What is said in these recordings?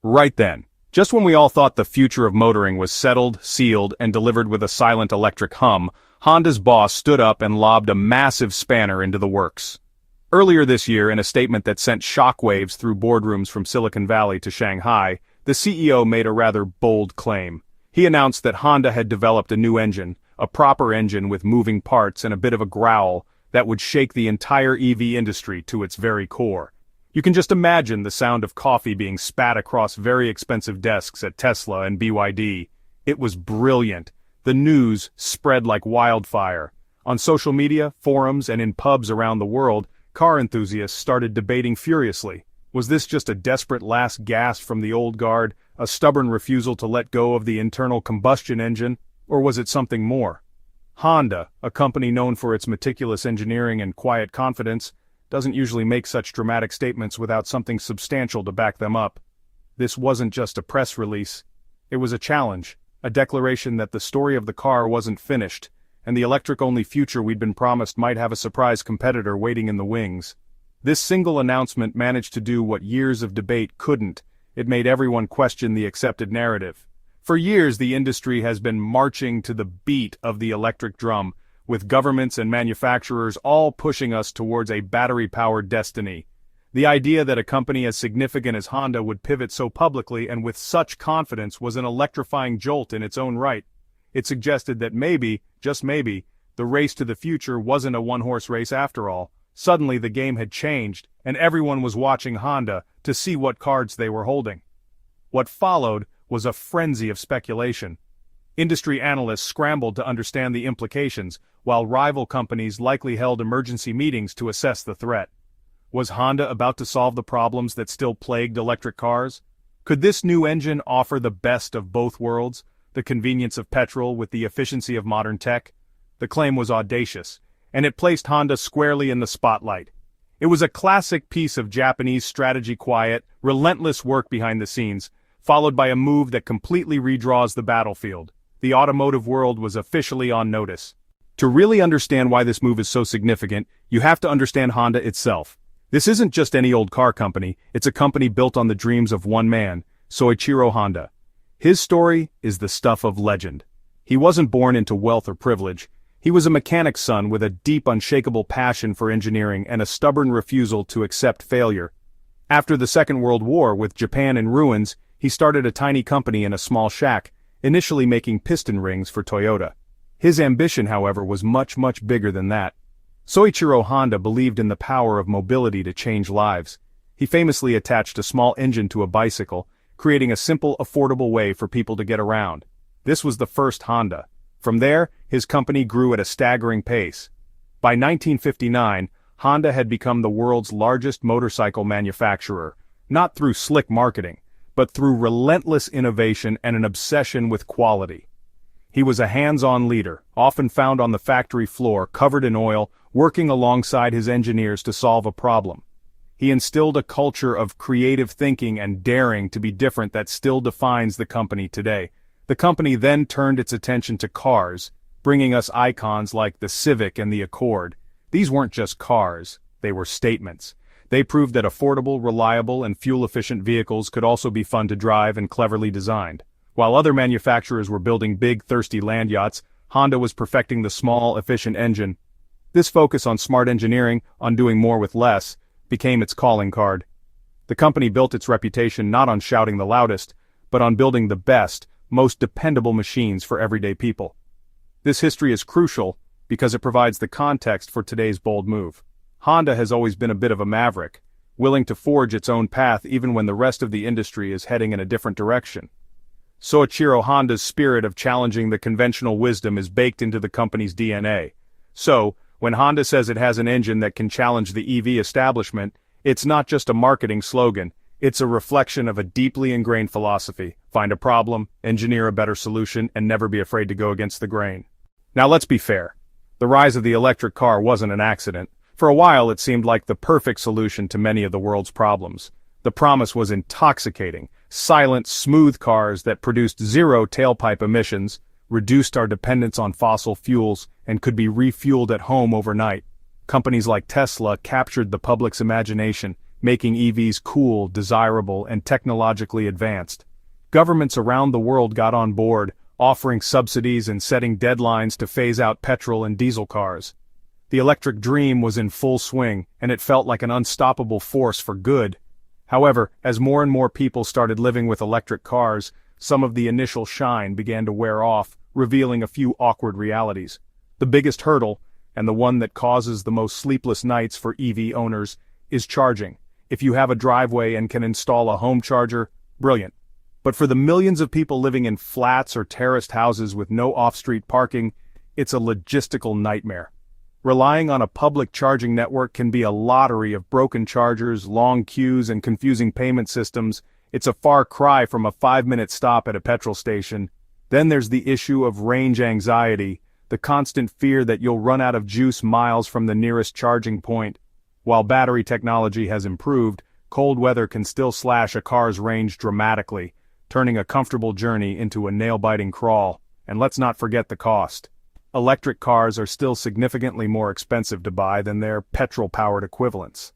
Right then, just when we all thought the future of motoring was settled, sealed, and delivered with a silent electric hum, Honda's boss stood up and lobbed a massive spanner into the works. Earlier this year, in a statement that sent shockwaves through boardrooms from Silicon Valley to Shanghai, the CEO made a rather bold claim. He announced that Honda had developed a new engine, a proper engine with moving parts and a bit of a growl, that would shake the entire EV industry to its very core. You can just imagine the sound of coffee being spat across very expensive desks at Tesla and BYD. It was brilliant. The news spread like wildfire. On social media, forums, and in pubs around the world, car enthusiasts started debating furiously. Was this just a desperate last gasp from the old guard, a stubborn refusal to let go of the internal combustion engine, or was it something more? Honda, a company known for its meticulous engineering and quiet confidence, doesn't usually make such dramatic statements without something substantial to back them up. This wasn't just a press release. It was a challenge, a declaration that the story of the car wasn't finished, and the electric-only future we'd been promised might have a surprise competitor waiting in the wings. This single announcement managed to do what years of debate couldn't. It made everyone question the accepted narrative. For years, the industry has been marching to the beat of the electric drum, with governments and manufacturers all pushing us towards a battery-powered destiny. The idea that a company as significant as Honda would pivot so publicly and with such confidence was an electrifying jolt in its own right. It suggested that maybe, just maybe, the race to the future wasn't a one-horse race after all. Suddenly the game had changed, and everyone was watching Honda to see what cards they were holding. What followed was a frenzy of speculation. Industry analysts scrambled to understand the implications, while rival companies likely held emergency meetings to assess the threat. Was Honda about to solve the problems that still plagued electric cars? Could this new engine offer the best of both worlds, the convenience of petrol with the efficiency of modern tech? The claim was audacious, and it placed Honda squarely in the spotlight. It was a classic piece of Japanese strategy, quiet, relentless work behind the scenes, followed by a move that completely redraws the battlefield. The automotive world was officially on notice. To really understand why this move is so significant, you have to understand Honda itself. This isn't just any old car company, it's a company built on the dreams of one man, Soichiro Honda. His story is the stuff of legend. He wasn't born into wealth or privilege. He was a mechanic's son with a deep, unshakable passion for engineering and a stubborn refusal to accept failure. After the Second World War, with Japan in ruins, he started a tiny company in a small shack, initially making piston rings for Toyota. His ambition, however, was much, much bigger than that. Soichiro Honda believed in the power of mobility to change lives. He famously attached a small engine to a bicycle, creating a simple, affordable way for people to get around. This was the first Honda. From there, his company grew at a staggering pace. By 1959, Honda had become the world's largest motorcycle manufacturer, not through slick marketing, but through relentless innovation and an obsession with quality. He was a hands-on leader, often found on the factory floor, covered in oil, working alongside his engineers to solve a problem. He instilled a culture of creative thinking and daring to be different that still defines the company today. The company then turned its attention to cars, bringing us icons like the Civic and the Accord. These weren't just cars, they were statements. They proved that affordable, reliable, and fuel-efficient vehicles could also be fun to drive and cleverly designed. While other manufacturers were building big, thirsty land yachts, Honda was perfecting the small, efficient engine. This focus on smart engineering, on doing more with less, became its calling card. The company built its reputation not on shouting the loudest, but on building the best, most dependable machines for everyday people. This history is crucial because it provides the context for today's bold move. Honda has always been a bit of a maverick, willing to forge its own path even when the rest of the industry is heading in a different direction. Soichiro Honda's spirit of challenging the conventional wisdom is baked into the company's DNA. So, when Honda says it has an engine that can challenge the EV establishment, it's not just a marketing slogan, it's a reflection of a deeply ingrained philosophy: find a problem, engineer a better solution, and never be afraid to go against the grain. Now let's be fair. The rise of the electric car wasn't an accident. For a while it seemed like the perfect solution to many of the world's problems. The promise was intoxicating: silent, smooth cars that produced zero tailpipe emissions, reduced our dependence on fossil fuels, and could be refueled at home overnight. Companies like Tesla captured the public's imagination, making EVs cool, desirable, and technologically advanced. Governments around the world got on board, offering subsidies and setting deadlines to phase out petrol and diesel cars. The electric dream was in full swing, and it felt like an unstoppable force for good. However, as more and more people started living with electric cars, some of the initial shine began to wear off, revealing a few awkward realities. The biggest hurdle, and the one that causes the most sleepless nights for EV owners, is charging. If you have a driveway and can install a home charger, brilliant. But for the millions of people living in flats or terraced houses with no off-street parking, it's a logistical nightmare. Relying on a public charging network can be a lottery of broken chargers, long queues, and confusing payment systems. It's a far cry from a 5-minute stop at a petrol station. Then there's the issue of range anxiety, the constant fear that you'll run out of juice miles from the nearest charging point. While battery technology has improved, cold weather can still slash a car's range dramatically, turning a comfortable journey into a nail-biting crawl. And let's not forget the cost. Electric cars are still significantly more expensive to buy than their petrol-powered equivalents.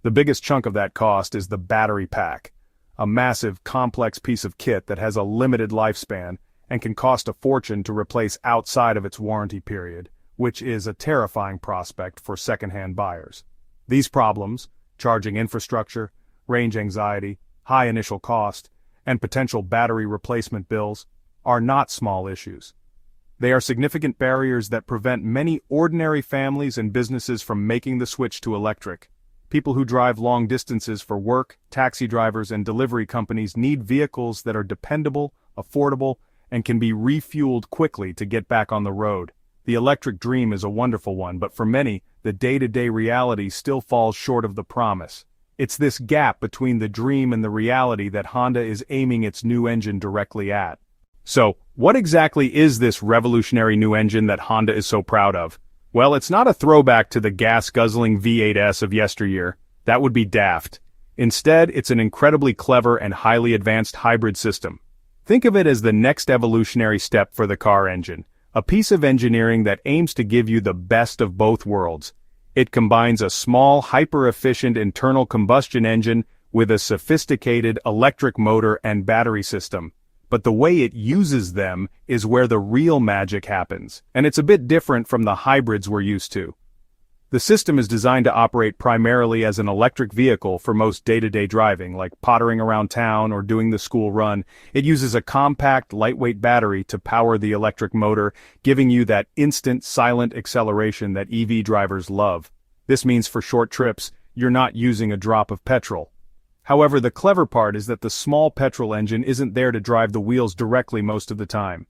The biggest chunk of that cost is the battery pack, a massive, complex piece of kit that has a limited lifespan and can cost a fortune to replace outside of its warranty period, which is a terrifying prospect for second-hand buyers. These problems, charging infrastructure, range anxiety, high initial cost, and potential battery replacement bills, are not small issues. They are significant barriers that prevent many ordinary families and businesses from making the switch to electric. People who drive long distances for work, taxi drivers, and delivery companies need vehicles that are dependable, affordable, and can be refueled quickly to get back on the road. The electric dream is a wonderful one, but for many, the day-to-day reality still falls short of the promise. It's this gap between the dream and the reality that Honda is aiming its new engine directly at. So, what exactly is this revolutionary new engine that Honda is so proud of? Well, it's not a throwback to the gas-guzzling V8S of yesteryear. That would be daft. Instead, it's an incredibly clever and highly advanced hybrid system. Think of it as the next evolutionary step for the car engine, a piece of engineering that aims to give you the best of both worlds. It combines a small, hyper-efficient internal combustion engine with a sophisticated electric motor and battery system. But the way it uses them is where the real magic happens, and it's a bit different from the hybrids we're used to. The system is designed to operate primarily as an electric vehicle for most day-to-day driving, like pottering around town or doing the school run. It uses a compact, lightweight battery to power the electric motor, giving you that instant, silent acceleration that EV drivers love. This means for short trips, you're not using a drop of petrol. However, the clever part is that the small petrol engine isn't there to drive the wheels directly most of the time.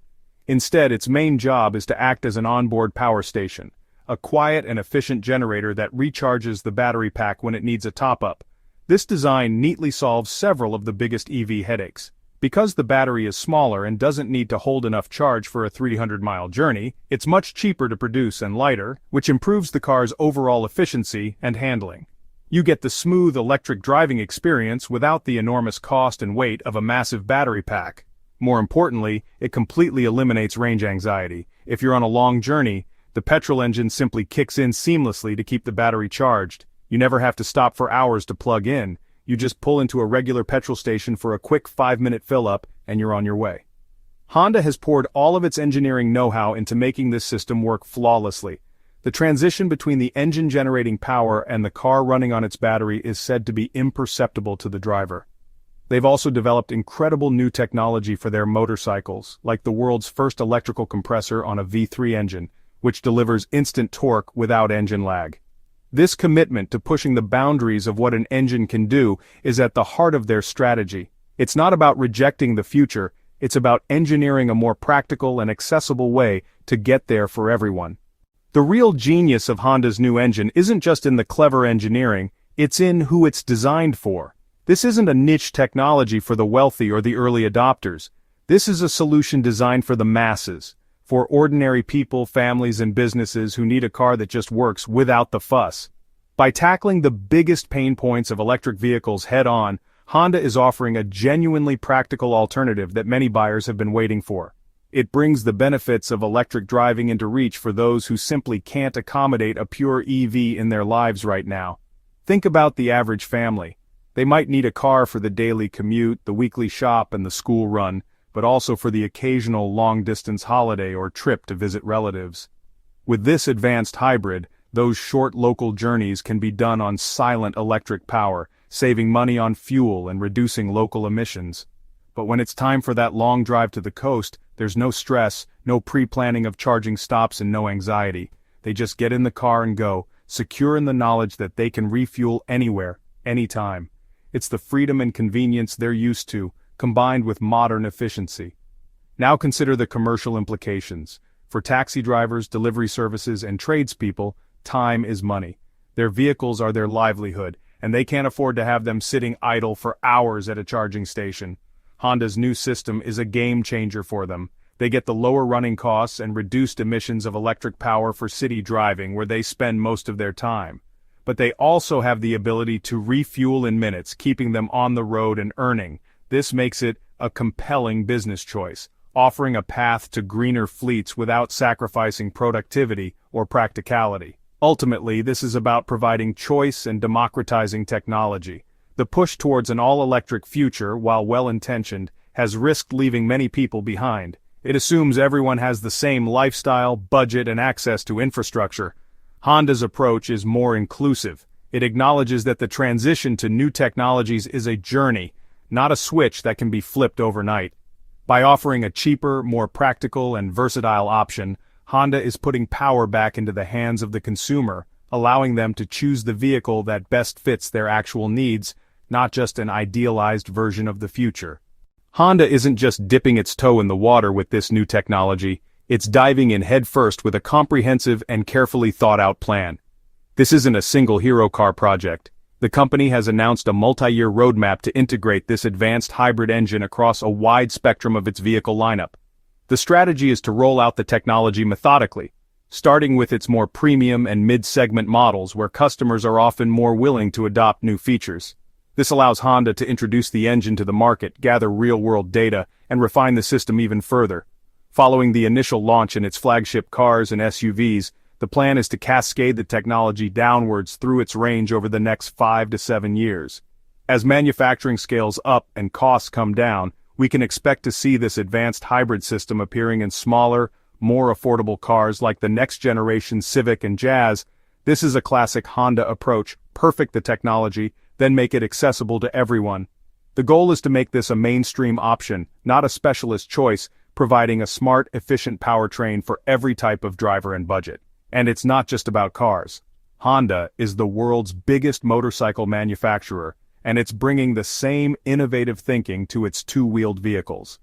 Instead, its main job is to act as an onboard power station, a quiet and efficient generator that recharges the battery pack when it needs a top-up. This design neatly solves several of the biggest EV headaches. Because the battery is smaller and doesn't need to hold enough charge for a 300-mile journey, it's much cheaper to produce and lighter, which improves the car's overall efficiency and handling. You get the smooth electric driving experience without the enormous cost and weight of a massive battery pack. More importantly, it completely eliminates range anxiety. If you're on a long journey, the petrol engine simply kicks in seamlessly to keep the battery charged. You never have to stop for hours to plug in. You just pull into a regular petrol station for a quick 5-minute fill-up, and you're on your way. Honda has poured all of its engineering know-how into making this system work flawlessly. The transition between the engine generating power and the car running on its battery is said to be imperceptible to the driver. They've also developed incredible new technology for their motorcycles, like the world's first electrical compressor on a V3 engine, which delivers instant torque without engine lag. This commitment to pushing the boundaries of what an engine can do is at the heart of their strategy. It's not about rejecting the future, it's about engineering a more practical and accessible way to get there for everyone. The real genius of Honda's new engine isn't just in the clever engineering, it's in who it's designed for. This isn't a niche technology for the wealthy or the early adopters. This is a solution designed for the masses, for ordinary people, families, and businesses who need a car that just works without the fuss. By tackling the biggest pain points of electric vehicles head-on, Honda is offering a genuinely practical alternative that many buyers have been waiting for. It brings the benefits of electric driving into reach for those who simply can't accommodate a pure EV in their lives right now. Think about the average family. They might need a car for the daily commute, the weekly shop, and the school run, but also for the occasional long-distance holiday or trip to visit relatives. With this advanced hybrid, those short local journeys can be done on silent electric power, saving money on fuel and reducing local emissions. But when it's time for that long drive to the coast, there's no stress, no pre-planning of charging stops, and no anxiety. They just get in the car and go, secure in the knowledge that they can refuel anywhere, anytime. It's the freedom and convenience they're used to, combined with modern efficiency. Now consider the commercial implications. For taxi drivers, delivery services, and tradespeople, time is money. Their vehicles are their livelihood, and they can't afford to have them sitting idle for hours at a charging station. Honda's new system is a game changer for them. They get the lower running costs and reduced emissions of electric power for city driving, where they spend most of their time. But they also have the ability to refuel in minutes, keeping them on the road and earning. This makes it a compelling business choice, offering a path to greener fleets without sacrificing productivity or practicality. Ultimately, this is about providing choice and democratizing technology. The push towards an all-electric future, while well-intentioned, has risked leaving many people behind. It assumes everyone has the same lifestyle, budget, and access to infrastructure. Honda's approach is more inclusive. It acknowledges that the transition to new technologies is a journey, not a switch that can be flipped overnight. By offering a cheaper, more practical, and versatile option, Honda is putting power back into the hands of the consumer, allowing them to choose the vehicle that best fits their actual needs, not just an idealized version of the future. Honda isn't just dipping its toe in the water with this new technology, it's diving in headfirst with a comprehensive and carefully thought-out plan. This isn't a single hero car project. The company has announced a multi-year roadmap to integrate this advanced hybrid engine across a wide spectrum of its vehicle lineup. The strategy is to roll out the technology methodically, starting with its more premium and mid-segment models where customers are often more willing to adopt new features. This allows Honda to introduce the engine to the market, gather real-world data, and refine the system even further. Following the initial launch in its flagship cars and SUVs, the plan is to cascade the technology downwards through its range over the next 5 to 7 years. As manufacturing scales up and costs come down, we can expect to see this advanced hybrid system appearing in smaller, more affordable cars like the next-generation Civic and Jazz. This is a classic Honda approach: perfect the technology, then make it accessible to everyone. The goal is to make this a mainstream option, not a specialist choice, providing a smart, efficient powertrain for every type of driver and budget. And it's not just about cars. Honda is the world's biggest motorcycle manufacturer, and it's bringing the same innovative thinking to its two-wheeled vehicles.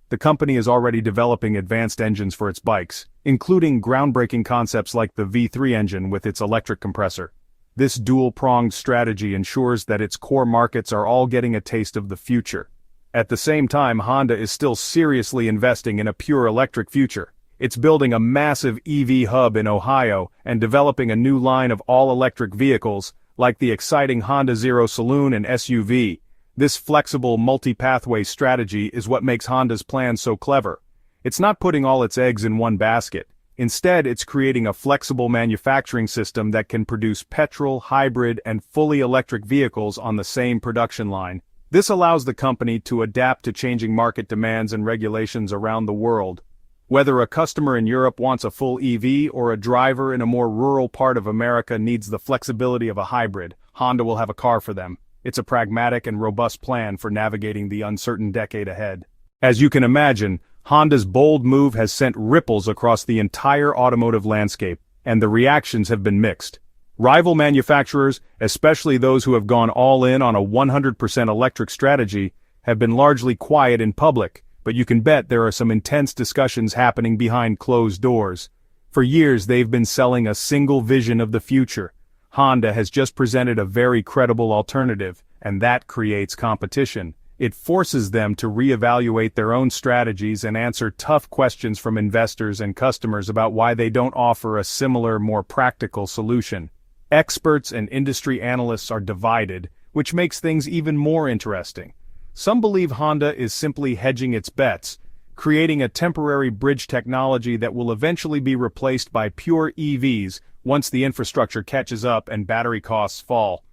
The company is already developing advanced engines for its bikes, including groundbreaking concepts like the V3 engine with its electric compressor. This dual-pronged strategy ensures that its core markets are all getting a taste of the future. At the same time, Honda is still seriously investing in a pure electric future. It's building a massive EV hub in Ohio and developing a new line of all-electric vehicles, like the exciting Honda Zero Saloon and SUV. This flexible multi-pathway strategy is what makes Honda's plan so clever. It's not putting all its eggs in one basket. Instead, it's creating a flexible manufacturing system that can produce petrol, hybrid, and fully electric vehicles on the same production line. This allows the company to adapt to changing market demands and regulations around the world. Whether a customer in Europe wants a full EV or a driver in a more rural part of America needs the flexibility of a hybrid, Honda will have a car for them. It's a pragmatic and robust plan for navigating the uncertain decade ahead. As you can imagine, Honda's bold move has sent ripples across the entire automotive landscape, and the reactions have been mixed. Rival manufacturers, especially those who have gone all in on a 100% electric strategy, have been largely quiet in public, but you can bet there are some intense discussions happening behind closed doors. For years they've been selling a single vision of the future. Honda has just presented a very credible alternative, and that creates competition. It forces them to reevaluate their own strategies and answer tough questions from investors and customers about why they don't offer a similar, more practical solution. Experts and industry analysts are divided, which makes things even more interesting. Some believe Honda is simply hedging its bets, creating a temporary bridge technology that will eventually be replaced by pure EVs once the infrastructure catches up and battery costs fall.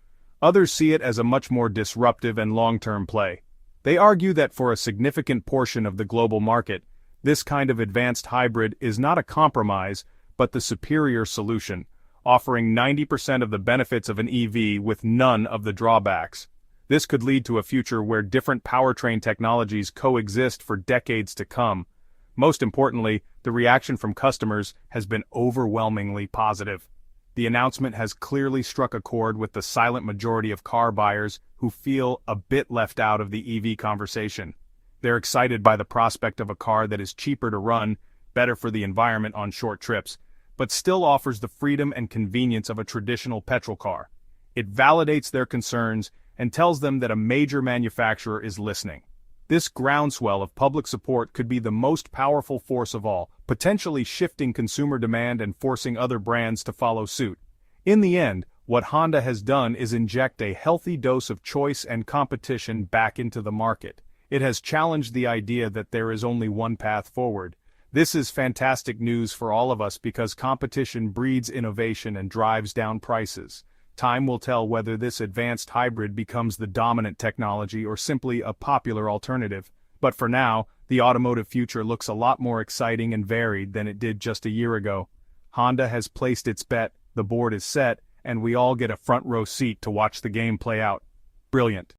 Others see it as a much more disruptive and long-term play. They argue that for a significant portion of the global market, this kind of advanced hybrid is not a compromise, but the superior solution, offering 90% of the benefits of an EV with none of the drawbacks. This could lead to a future where different powertrain technologies coexist for decades to come. Most importantly, the reaction from customers has been overwhelmingly positive. The announcement has clearly struck a chord with the silent majority of car buyers who feel a bit left out of the EV conversation. They're excited by the prospect of a car that is cheaper to run, better for the environment on short trips, but still offers the freedom and convenience of a traditional petrol car. It validates their concerns and tells them that a major manufacturer is listening. This groundswell of public support could be the most powerful force of all, potentially shifting consumer demand and forcing other brands to follow suit. In the end, what Honda has done is inject a healthy dose of choice and competition back into the market. It has challenged the idea that there is only one path forward. This is fantastic news for all of us because competition breeds innovation and drives down prices. Time will tell whether this advanced hybrid becomes the dominant technology or simply a popular alternative. But for now, the automotive future looks a lot more exciting and varied than it did just a year ago. Honda has placed its bet, the board is set, and we all get a front row seat to watch the game play out. Brilliant.